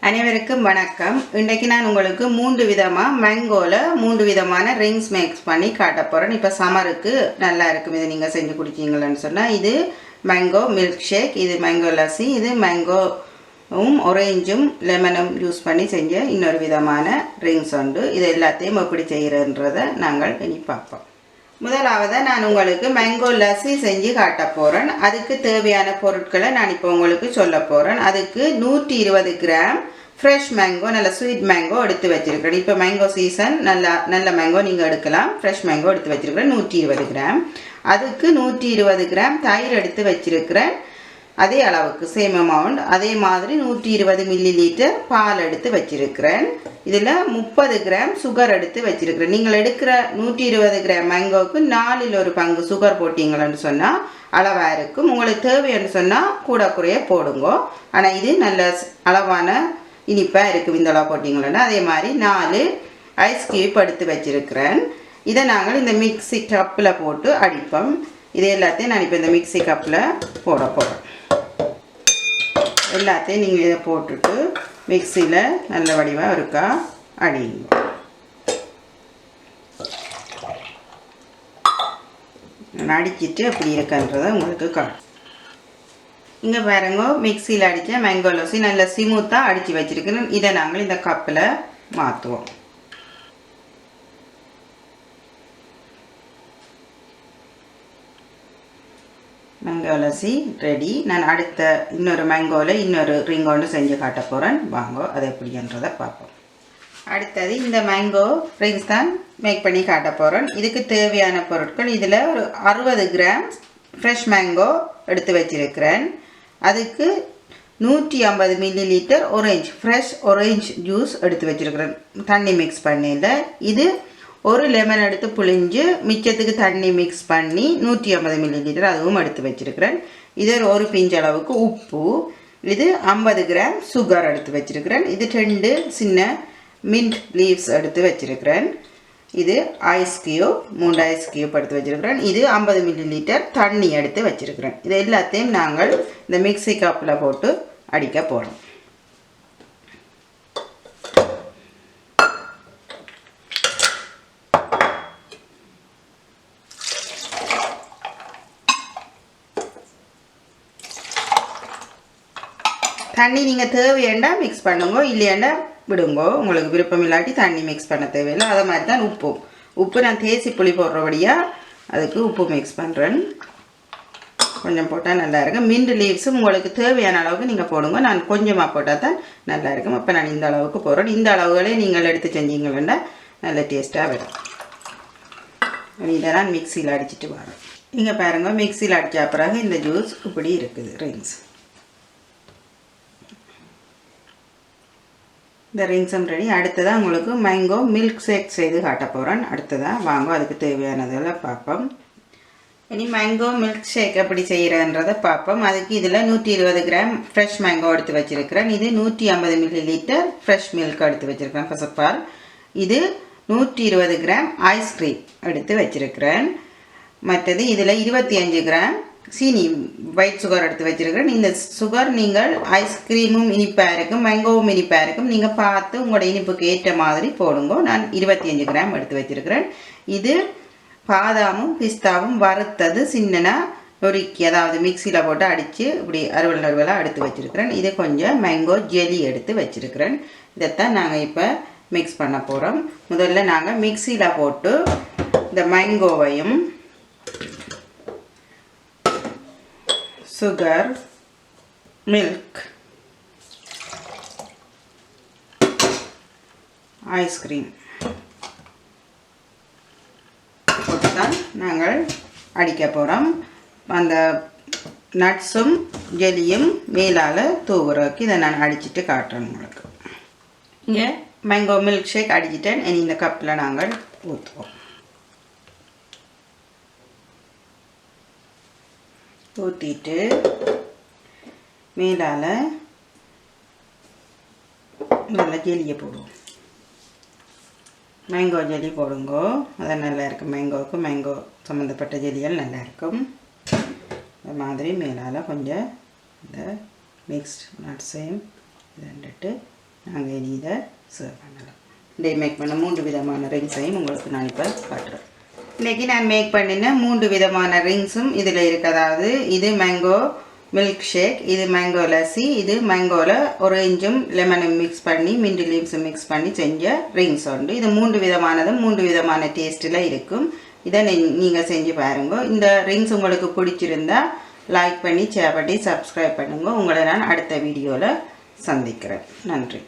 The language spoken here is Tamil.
அனைவருக்கும் வணக்கம். இன்றைக்கு நான் உங்களுக்கு 3 விதமா மேங்கோல 3 விதமான ரிங்ஸ் மேக்ஸ் பண்ணி காட்ட போறேன். இப்போ சம்மருக்கு நல்லா இருக்கும். இதை நீங்க செஞ்சு குடிச்சீங்கன்னு சொன்னா இது மேங்கோ மில்க் ஷேக், இது மேங்கோ லஸ்ஸி, இது மேங்கோவும் ஆரஞ்சும் லெமனும் யூஸ் பண்ணி செஞ்ச இன்னொரு விதமான ரிங்ஸ் உண்டு. இது எல்லாத்தையும் எப்படி செய்யறதுன்றதை நாங்கள் இனி பார்ப்போம். முதலாவது நான் உங்களுக்கு மேங்கோ லஸ்ஸி செஞ்சு காட்ட போறேன். அதுக்கு தேவையான பொருட்களை நான் இப்போ உங்களுக்கு சொல்ல போறேன். அதுக்கு 120 கிராம் ஃப்ரெஷ் மேங்கோ, நல்ல ஸ்வீட் மேங்கோ எடுத்து வச்சிருக்கிறேன். இப்போ மேங்கோ சீசன், நல்ல மேங்கோ நீங்கள் எடுக்கலாம். ஃப்ரெஷ் மேங்கோ எடுத்து வச்சிருக்கிறேன் 120 கிராம். அதுக்கு 120 கிராம் தயிர் எடுத்து வச்சிருக்கிறேன், அதே அளவுக்கு சேம் அமௌண்ட். அதே மாதிரி 120 மில்லி லிட்டர் பால் எடுத்து வச்சிருக்கிறேன். இதில் 30 கிராம் சுகர் எடுத்து வச்சிருக்கிறேன். நீங்கள் எடுக்கிற 120 கிராம் மேங்கோவுக்கு 4ல் 1 பங்கு சுகர் போட்டிங்கன்னு சொன்னால் அளவாக இருக்கும். உங்களுக்கு தேவைன்னு சொன்னால் கூட குறைய போடுங்க. ஆனால் இது நல்ல அளவான இனிப்பாக இருக்கும் இந்த அளவு போட்டிங்களா. அதே மாதிரி 4 ஐஸ் கியூப் எடுத்து வச்சிருக்கிறேன். இதை நாங்கள் இந்த மிக்சி கப்பில் போட்டு அடிப்போம். இது எல்லாத்தையும் நான் இப்போ இந்த மிக்சி கப்பில் போட போகிறேன். எல்லாத்தையும் நீங்கள் இதை போட்டுட்டு மிக்சியில் நல்ல வடிவாக இருக்கா அடிங்க. நான் அடிச்சிட்டு அப்படி இருக்குன்றதை உங்களுக்கு காணும். இங்கே பாருங்க, மிக்சியில் அடித்த மேங்கோ லஸ்ஸி நல்ல ஸ்மூத்தாக அடித்து வச்சுருக்கேன். இதை நாங்கள் இந்த கப்பில் மாற்றுவோம். Mango lassi ready. நான் அடுத்த இன்னொரு மேங்கோவில் இன்னொரு ரிங் ஒன்று செஞ்சு காட்ட போகிறேன். வாங்கோ அதை எப்படின்றதை பார்ப்போம். அடுத்தது இந்த மேங்கோ ரிங்ஸ் தான் மேக் பண்ணி காட்ட போகிறேன். இதுக்கு தேவையான பொருட்கள் இதில் ஒரு 60 கிராம் ஃப்ரெஷ் மேங்கோ எடுத்து வச்சிருக்கிறேன். அதுக்கு 150 milli litre fresh orange juice எடுத்து வச்சிருக்கிறேன், தண்ணி மிக்ஸ் பண்ணல. இது ஒரு லெமன் எடுத்து புளிஞ்சு மிச்சத்துக்கு தண்ணி மிக்ஸ் பண்ணி 150 மில்லி லிட்டர் அதுவும் எடுத்து வச்சிருக்கிறேன். இது ஒரு பிஞ்ச் அளவுக்கு உப்பு. இது 50 கிராம் சுகர் எடுத்து வச்சிருக்கிறேன். இது 2 சின்ன மின்ட் லீவ்ஸ் எடுத்து வச்சிருக்கிறேன். இது ஐஸ் கியூப், 3 ஐஸ் கியூப் எடுத்து வச்சிருக்கிறேன். இது 50 மில்லி லிட்டர் தண்ணி எடுத்து வச்சிருக்கிறேன். இது எல்லாத்தையும் நாங்கள் இந்த மிக்சி கப்பில் போட்டு அடிக்க போகிறோம். தண்ணி நீங்கள் தேவையாண்டா மிக்ஸ் பண்ணுங்க, இல்லையாண்டா விடுங்கோ. உங்களுக்கு விருப்பம் இல்லாட்டி தண்ணி மிக்ஸ் பண்ண தேவையில்லை. அதை மாதிரி தான் உப்பு நான் தேசி புளி போடுறபடியாக அதுக்கு உப்பு மிக்ஸ் பண்ணுறேன். கொஞ்சம் போட்டால் நல்லா இருக்கும். மின்ட் லீவ்ஸும் உங்களுக்கு தேவையான அளவுக்கு நீங்கள் போடுங்க. நான் கொஞ்சமாக போட்டால் தான் நல்லா இருக்கும். அப்போ நான் இந்த அளவுக்கு போடுறேன். இந்த அளவுகளே நீங்கள் எடுத்து செஞ்சீங்கன்னா நல்ல டேஸ்ட்டாக வரும். இதை நான் மிக்சியில் அடிச்சுட்டு வரேன். இங்கே பாருங்கள், மிக்சியில் அடித்த பிறகு இந்த ஜூஸ் இப்படி இருக்குது ரிங்ஸ். இந்த ரிங்ஸும் ரெடி. அடுத்ததாக உங்களுக்கு மேங்கோ மில்க் ஷேக் செய்து காட்ட போகிறேன். அடுத்ததாக வாங்க அதுக்கு தேவையானதெல்லாம் பார்ப்போம். இனி மேங்கோ மில்க் ஷேக் எப்படி செய்கிறன்றதை பார்ப்போம். அதுக்கு இதில் 120 கிராம் ஃப்ரெஷ் மேங்கோ எடுத்து வச்சுருக்கிறேன். இது 150 மில்லி லிட்டர் ஃப்ரெஷ் மில்க் எடுத்து வச்சுருக்கிறேன், பசுப்பால். இது 120 கிராம் ஐஸ்கிரீம் எடுத்து வச்சுருக்கிறேன். மற்றது இதில் 25 கிராம் சீனி ஒயிட் சுகர் எடுத்து வச்சிருக்கிறேன். இந்த சுகர் நீங்கள் ஐஸ்கிரீமும் இனிப்பாக இருக்கும், மேங்கோவும் இனிப்பாக இருக்கும். நீங்கள் பார்த்து உங்களோட இனிப்புக்கு ஏற்ற மாதிரி போடுங்க. நான் 25 கிராம் எடுத்து வச்சிருக்கிறேன். இது பாதாமும் பிஸ்தாவும் வறுத்தது சின்னனா நொறுக்கி, அதாவது மிக்சியில் போட்டு அடித்து இப்படி அறுவலாக எடுத்து வச்சிருக்கிறேன். இது கொஞ்சம் மேங்கோ ஜெலி எடுத்து வச்சிருக்கிறேன். இதைத்தான் நாங்கள் இப்போ மிக்ஸ் பண்ண போகிறோம். முதல்ல நாங்கள் மிக்சியில் போட்டு இந்த மேங்கோவையும் சுகர், மில்க், ஐஸ்கிரீம் போட்டு தான் நாங்கள் அடிக்க போகிறோம். அந்த நட்ஸும் ஜெலியும் மேலால் தூவுறதுக்கு இதை நான் அடிச்சுட்டு காட்டுறேன் உங்களுக்கு. இங்கே மேங்கோ மில்க் ஷேக் அடிச்சிட்டேன். இனி இந்த கப்பில் நாங்கள் ஊற்றுவோம். ஊற்றிட்டு மேலால் நல்லா ஜெலியை போடுவோம். மேங்கோ ஜெலி போடுங்க, அது நல்லா இருக்கும். மேங்கோவுக்கு மேங்கோ சம்மந்தப்பட்ட ஜெலிகள் நல்லா இருக்கும். அது மாதிரி மேலால் கொஞ்சம் இந்த மிக்ஸ்ட் நட்ஸையும் இதன்ட்டு நாங்கள் இனி இதை சர்வ் பண்ணலாம். இதை மேக் பண்ண 3 விதமான ரிங்ஸையும் உங்களுக்கு நான் இப்போ காட்டுறேன். இன்றைக்கி நான் மேக் பண்ணின 3 விதமான ரிங்ஸும் இதில் இருக்குது. அதாவது இது மேங்கோ மில்க் ஷேக், இது மேங்கோ லஸ்ஸி, இது மேங்கோவில் ஆரஞ்சும் லெமனும் மிக்ஸ் பண்ணி மின்ட் லீவ்ஸும் மிக்ஸ் பண்ணி செஞ்ச ரிங்ஸ் உண்டு. இது 3 விதமானதும் 3 விதமான டேஸ்ட்டில் இருக்கும். இதை நீங்கள் செஞ்சு பாருங்க. இந்த ரிங்ஸ் உங்களுக்கு பிடிச்சிருந்தா லைக் பண்ணி ஷேர் பண்ணி சப்ஸ்கிரைப் பண்ணுங்க. உங்களை நான் அடுத்த வீடியோவில் சந்திக்கிறேன். நன்றி.